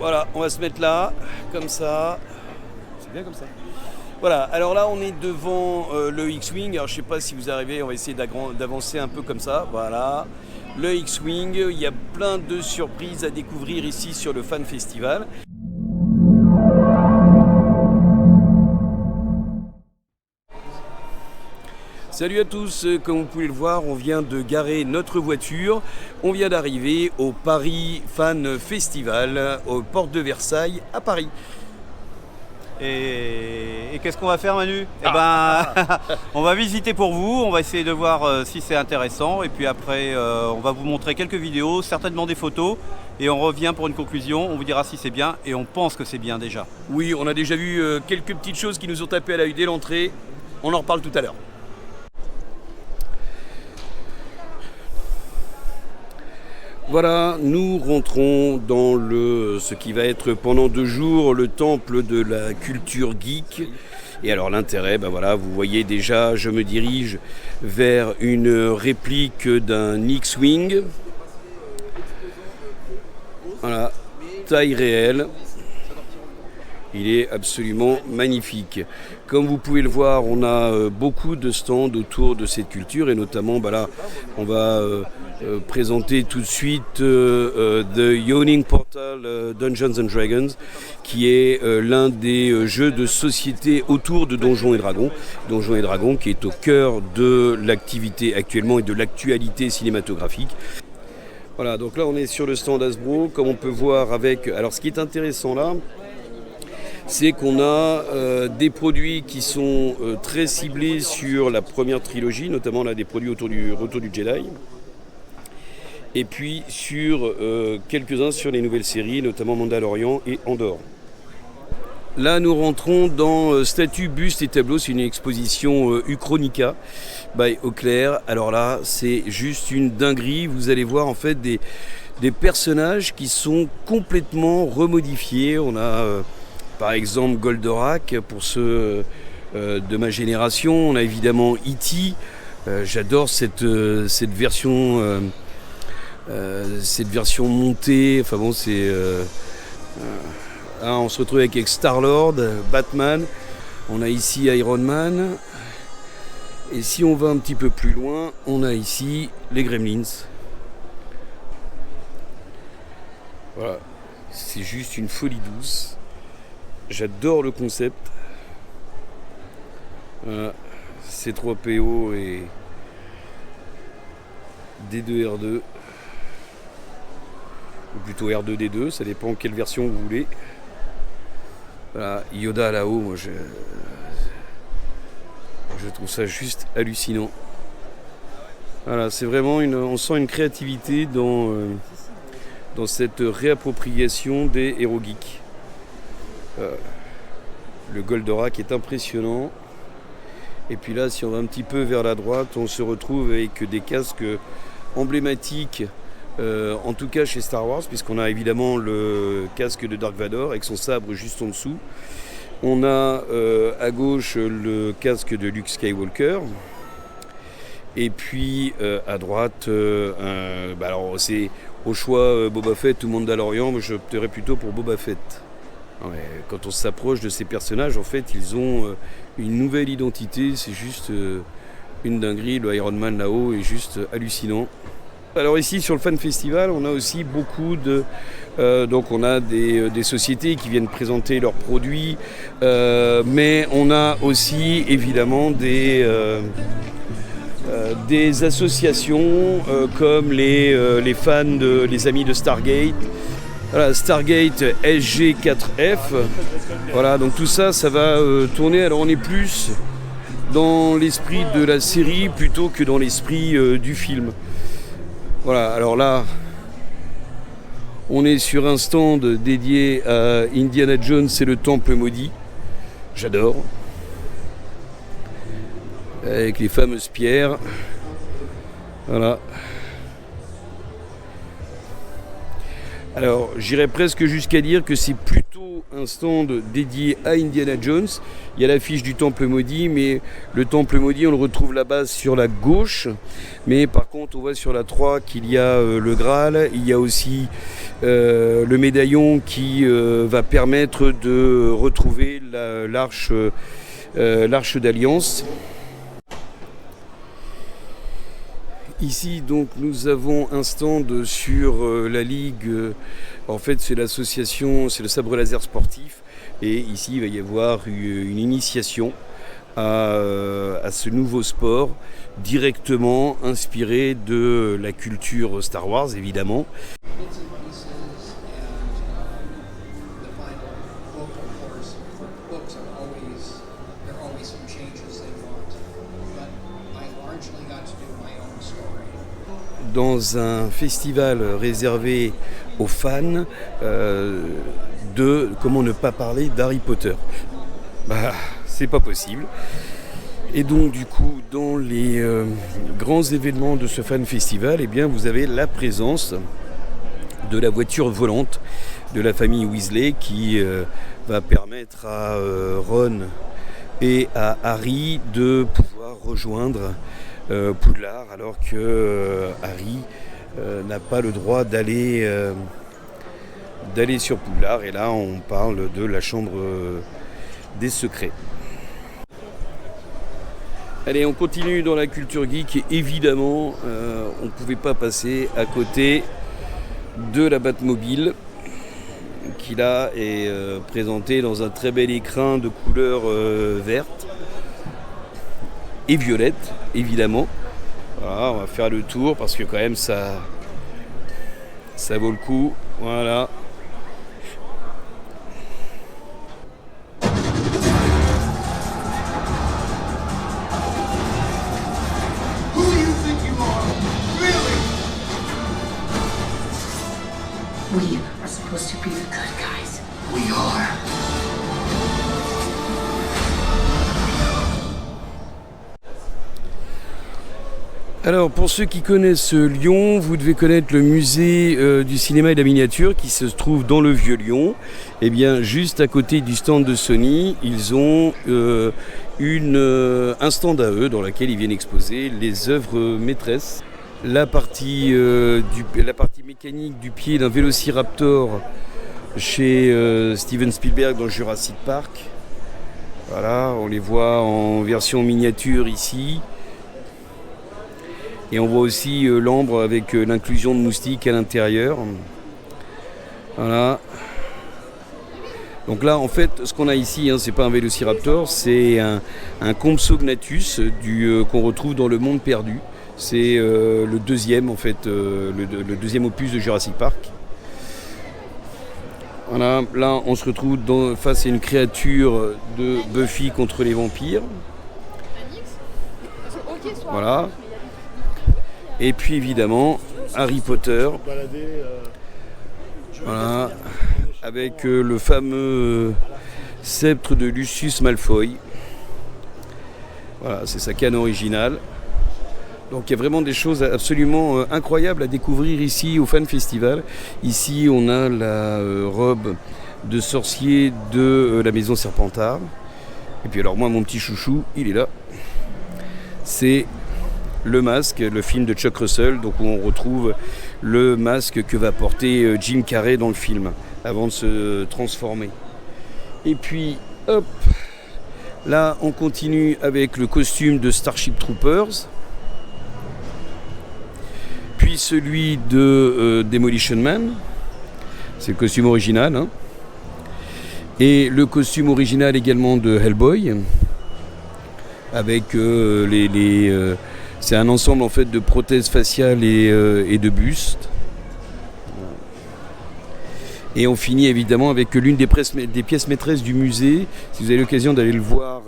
Voilà, on va se mettre là, comme ça. C'est bien comme ça. Voilà, alors là on est devant le X-Wing. Alors je sais pas si vous arrivez, on va essayer d'avancer un peu comme ça. Voilà, le X-Wing, il y a plein de surprises à découvrir ici sur le Fan Festival. Salut à tous, comme vous pouvez le voir, on vient de garer notre voiture. On vient d'arriver au Paris Fan Festival, aux portes de Versailles à Paris. Et qu'est-ce qu'on va faire, Manu? On va visiter pour vous, on va essayer de voir si c'est intéressant. Et puis après, on va vous montrer quelques vidéos, certainement des photos. Et on revient pour une conclusion, on vous dira si c'est bien. Et on pense que c'est bien déjà. Oui, on a déjà vu quelques petites choses qui nous ont tapé à l'œil dès l'entrée. On en reparle tout à l'heure. Voilà, nous rentrons dans ce qui va être pendant 2 jours le temple de la culture geek. Et alors l'intérêt, voilà, vous voyez déjà, je me dirige vers une réplique d'un X-Wing. Voilà, taille réelle. Il est absolument magnifique. Comme vous pouvez le voir, on a beaucoup de stands autour de cette culture et notamment, là, on va présenter tout de suite The Yawning Portal Dungeons and Dragons, qui est l'un des jeux de société autour de Donjons et Dragons. Donjons et Dragons qui est au cœur de l'activité actuellement et de l'actualité cinématographique. Voilà, donc là on est sur le stand Hasbro, comme on peut voir avec... Alors ce qui est intéressant là, c'est qu'on a des produits qui sont très ciblés sur la première trilogie, notamment là, des produits autour du Retour du Jedi. Et puis sur quelques-uns sur les nouvelles séries, notamment Mandalorian et Andor. Là, nous rentrons dans Statues, Bustes et Tableaux. C'est une exposition Uchronica by Auclair. Alors là, c'est juste une dinguerie. Vous allez voir en fait des personnages qui sont complètement remodifiés. On a par exemple Goldorak pour ceux de ma génération. On a évidemment E.T. J'adore cette version. Cette version montée, enfin bon, c'est on se retrouve avec Star-Lord, Batman, on a ici Iron Man, et si on va un petit peu plus loin, on a ici les Gremlins. Voilà, c'est juste une folie douce. J'adore le concept. Voilà, C3PO et D2R2. Ou plutôt R2D2, ça dépend quelle version vous voulez. Voilà, Yoda là-haut, moi je trouve ça juste hallucinant. Voilà, c'est vraiment on sent une créativité dans cette réappropriation des héros geeks. Le Goldorak est impressionnant. Et puis là, si on va un petit peu vers la droite, on se retrouve avec des casques emblématiques. En tout cas chez Star Wars, puisqu'on a évidemment le casque de Dark Vador avec son sabre juste en dessous. On a à gauche le casque de Luke Skywalker. Et puis à droite, alors c'est au choix Boba Fett ou Mandalorian, mais je opterais plutôt pour Boba Fett. Ouais, quand on s'approche de ces personnages, en fait, ils ont une nouvelle identité. C'est juste une dinguerie. Le Iron Man là-haut est juste hallucinant. Alors ici sur le Fan Festival, on a aussi beaucoup donc on a des sociétés qui viennent présenter leurs produits, mais on a aussi évidemment des associations comme les fans les amis de Stargate. Voilà, Stargate SG4F. Voilà, donc tout ça va tourner. Alors on est plus dans l'esprit de la série plutôt que dans l'esprit du film. Voilà, alors là, on est sur un stand dédié à Indiana Jones et le Temple Maudit. J'adore. Avec les fameuses pierres. Voilà. Alors, j'irais presque jusqu'à dire que c'est plutôt un un stand dédié à Indiana Jones. Il y a l'affiche du Temple Maudit, mais le Temple Maudit, on le retrouve là-bas sur la gauche. Mais par contre, on voit sur la 3 qu'il y a le Graal. Il y a aussi le médaillon qui va permettre de retrouver l'arche d'Alliance. Ici, donc, nous avons un stand sur la Ligue. En fait, c'est l'association, c'est le sabre laser sportif. Et ici, il va y avoir une initiation à ce nouveau sport, directement inspiré de la culture Star Wars, évidemment. Dans un festival réservé aux fans de comment ne pas parler d'Harry Potter. C'est pas possible. Et donc du coup, dans les grands événements de ce fan festival, eh bien, vous avez la présence de la voiture volante de la famille Weasley qui va permettre à Ron et à Harry de pouvoir rejoindre Poudlard, alors que Harry n'a pas le droit d'aller sur Poudlard. Et là, on parle de la chambre des secrets. Allez, on continue dans la culture geek. Et évidemment, on ne pouvait pas passer à côté de la Batmobile, qui là est présentée dans un très bel écrin de couleur verte et violette, évidemment. Voilà, on va faire le tour parce que quand même ça vaut le coup. Voilà. Who do you think you are? Really? We are supposed to be the good guys. We are. Alors, pour ceux qui connaissent Lyon, vous devez connaître le musée du cinéma et de la miniature qui se trouve dans le Vieux-Lyon. Eh bien, juste à côté du stand de Sony, ils ont un stand à eux dans lequel ils viennent exposer les œuvres maîtresses. La partie mécanique du pied d'un vélociraptor chez Steven Spielberg dans Jurassic Park. Voilà, on les voit en version miniature ici. Et on voit aussi l'ambre avec l'inclusion de moustiques à l'intérieur. Voilà. Donc là, en fait, ce qu'on a ici, c'est pas un vélociraptor, c'est un Compsognathus qu'on retrouve dans Le Monde Perdu. C'est le deuxième, en fait, le deuxième opus de Jurassic Park. Voilà. Là, on se retrouve face à une créature de Buffy contre les vampires. Voilà. Et puis évidemment Harry Potter, voilà, avec le fameux sceptre de Lucius Malfoy. Voilà, c'est sa canne originale. Donc il y a vraiment des choses absolument incroyables à découvrir ici au Fan Festival. Ici on a la robe de sorcier de la maison Serpentard. Et puis alors moi, mon petit chouchou, il est là. C'est Le Masque, le film de Chuck Russell, donc où on retrouve le masque que va porter Jim Carrey dans le film, avant de se transformer. Et puis, hop, là on continue avec le costume de Starship Troopers, puis celui de Demolition Man, c'est le costume original, hein. Et le costume original également de Hellboy, avec c'est un ensemble en fait de prothèses faciales et de bustes. Et on finit évidemment avec l'une des pièces maîtresses du musée. Si vous avez l'occasion d'aller le voir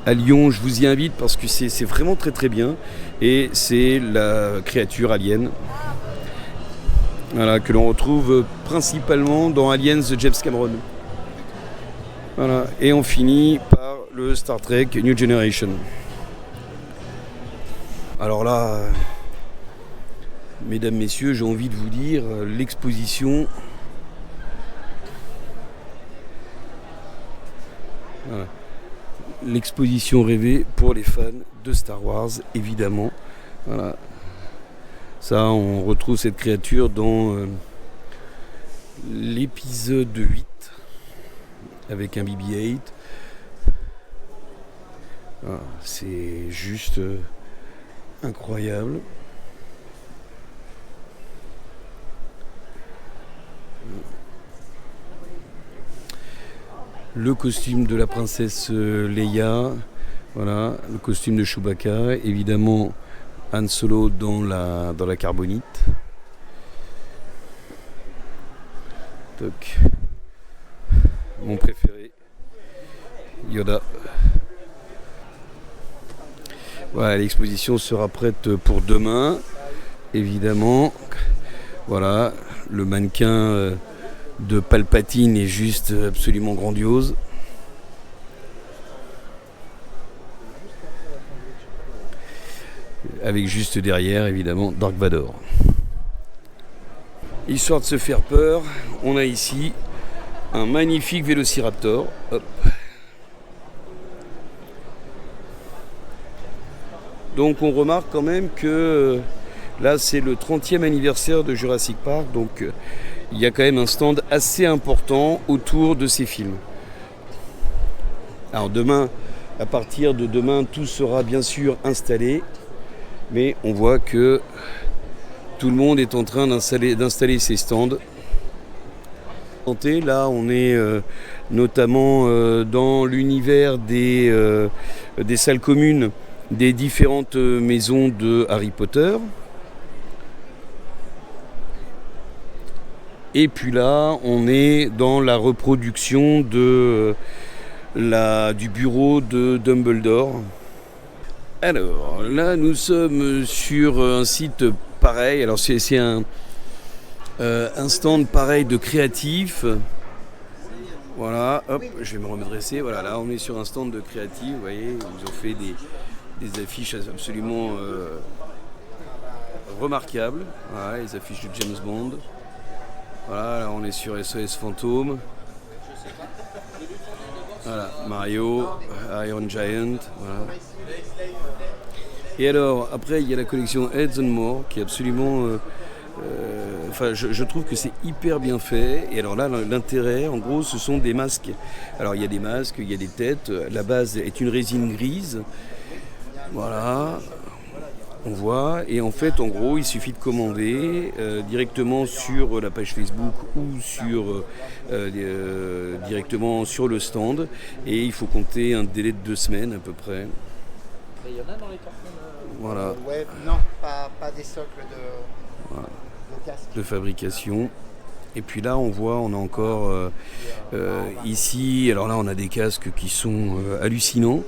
à Lyon, je vous y invite parce que c'est vraiment très très bien. Et c'est la créature alien, voilà, que l'on retrouve principalement dans Aliens de James Cameron. Voilà. Et on finit par le Star Trek New Generation. Alors là, mesdames, messieurs, j'ai envie de vous dire, l'exposition Voilà. L'exposition rêvée pour les fans de Star Wars, évidemment. Voilà. Ça, on retrouve cette créature dans l'épisode 8 avec un BB-8. Voilà. C'est juste incroyable. Le costume de la princesse Leia, voilà, le costume de Chewbacca, évidemment Han Solo dans la carbonite. Toc. Mon préféré, Yoda. Voilà, l'exposition sera prête pour demain, évidemment. Voilà, le mannequin de Palpatine est juste absolument grandiose. Avec juste derrière, évidemment, Dark Vador. Histoire de se faire peur, on a ici un magnifique Vélociraptor. Hop. Donc on remarque quand même que là c'est le 30e anniversaire de Jurassic Park, donc il y a quand même un stand assez important autour de ces films. Alors demain, à partir de demain, tout sera bien sûr installé, mais on voit que tout le monde est en train d'installer ses stands. Là, on est notamment dans l'univers des salles communes des différentes maisons de Harry Potter. Et puis là, on est dans la reproduction du bureau de Dumbledore. Alors, là, nous sommes sur un site pareil. Alors, c'est un stand pareil de créatifs. Voilà, hop, je vais me redresser. Voilà, là, on est sur un stand de créatifs. Vous voyez, ils ont fait des affiches absolument remarquables. Voilà, les affiches de James Bond. Voilà, là on est sur SOS Fantôme. Voilà, Mario, Iron Giant. Voilà. Et alors, après, il y a la collection Heads and More qui est absolument. Je trouve que c'est hyper bien fait. Et alors là, l'intérêt, en gros, ce sont des masques. Alors, il y a des masques, il y a des têtes. La base est une résine grise. Voilà. On voit, et en fait, en gros, il suffit de commander directement sur la page Facebook ou directement sur le stand, et il faut compter un délai de 2 semaines à peu près. Il y en a dans les cartons Voilà. Ouais, non, pas des socles de casque. De fabrication. Et puis là, on a encore ici, alors là, on a des casques qui sont hallucinants,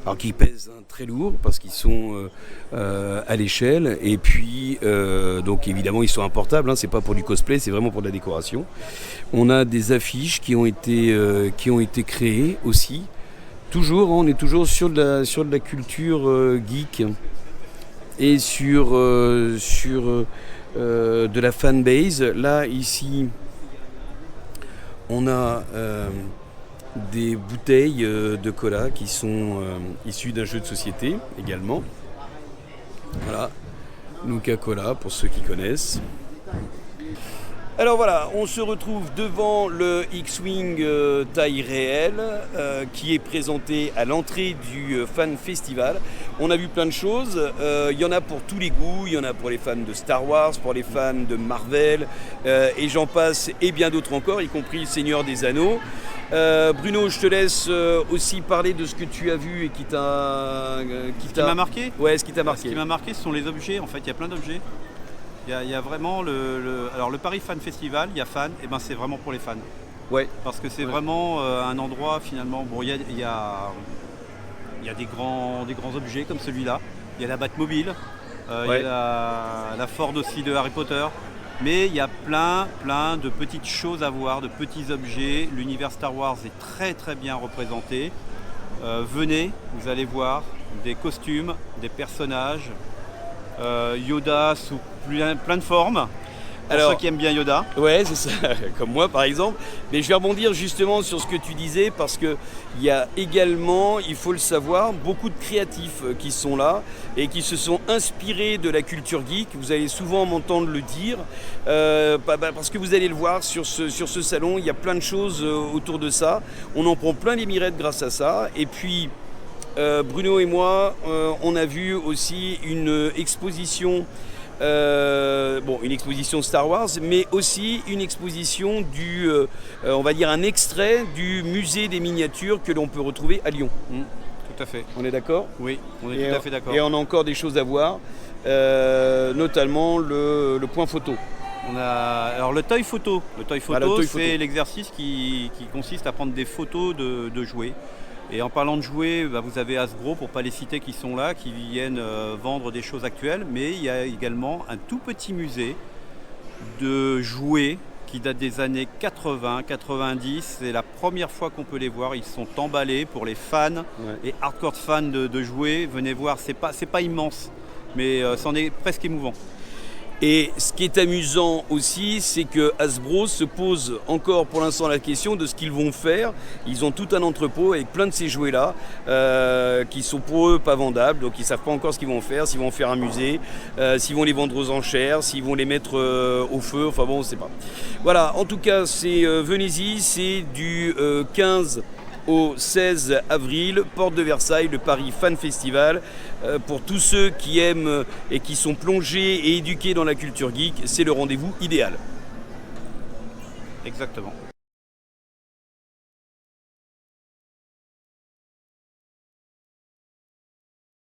alors qui pèsent très lourd parce qu'ils sont à l'échelle. Et puis, donc évidemment, ils sont importables, c'est pas pour du cosplay, c'est vraiment pour de la décoration. On a des affiches qui ont été créées aussi. Toujours, on est toujours sur de la culture geek et sur de la fanbase. Là, ici, on a des bouteilles de cola qui sont issues d'un jeu de société également. Voilà, Nuka Cola pour ceux qui connaissent. Alors voilà, on se retrouve devant le X-Wing taille réelle qui est présenté à l'entrée du Fan Festival. On a vu plein de choses, il y en a pour tous les goûts, il y en a pour les fans de Star Wars, pour les fans de Marvel, et j'en passe, et bien d'autres encore, y compris le Seigneur des Anneaux. Bruno, je te laisse aussi parler de ce que tu as vu et qui m'a marqué. Ouais, ce qui t'a marqué. Ce qui m'a marqué, ce sont les objets, en fait, il y a plein d'objets. Il y a vraiment alors le Paris Fan Festival, il y a fan, et ben c'est vraiment pour les fans. Ouais. Parce que c'est vraiment un endroit finalement. Bon, il y a des grands objets comme celui-là. Il y a la Batmobile, il y a la Ford aussi de Harry Potter. Mais il y a plein de petites choses à voir, de petits objets. L'univers Star Wars est très très bien représenté. Venez, vous allez voir des costumes, des personnages. Yoda sous plein de formes. Pour ceux qui aiment bien Yoda. Ouais, c'est ça, comme moi par exemple. Mais je vais rebondir justement sur ce que tu disais parce qu'il y a également, il faut le savoir, beaucoup de créatifs qui sont là et qui se sont inspirés de la culture geek. Vous allez souvent m'entendre le dire parce que vous allez le voir sur ce salon, il y a plein de choses autour de ça. On en prend plein les mirettes grâce à ça. Et puis Bruno et moi, on a vu aussi une exposition. Une exposition Star Wars, mais aussi une exposition on va dire un extrait du musée des miniatures que l'on peut retrouver à Lyon. Tout à fait. On est d'accord ? Oui, on est tout à fait d'accord. Et on a encore des choses à voir, notamment le point photo. Alors le toy photo. Le toy photo, c'est photo. l'exercice qui consiste à prendre des photos de jouets. Et en parlant de jouets, vous avez Hasbro, pour ne pas les citer, qui sont là, qui viennent vendre des choses actuelles. Mais il y a également un tout petit musée de jouets qui date des années 80, 90. C'est la première fois qu'on peut les voir. Ils sont emballés pour les fans et hardcore fans de jouets. Venez voir, c'est pas immense, mais c'en est presque émouvant. Et ce qui est amusant aussi, c'est que Hasbro se pose encore pour l'instant la question de ce qu'ils vont faire. Ils ont tout un entrepôt avec plein de ces jouets-là qui sont pour eux pas vendables, donc ils ne savent pas encore ce qu'ils vont faire, s'ils vont faire un musée, s'ils vont les vendre aux enchères, s'ils vont les mettre au feu, enfin bon, on ne sait pas. Voilà, en tout cas, venez-y, c'est du 15 au 16 avril, porte de Versailles, le Paris Fan Festival. Pour tous ceux qui aiment et qui sont plongés et éduqués dans la culture geek, c'est le rendez-vous idéal. Exactement.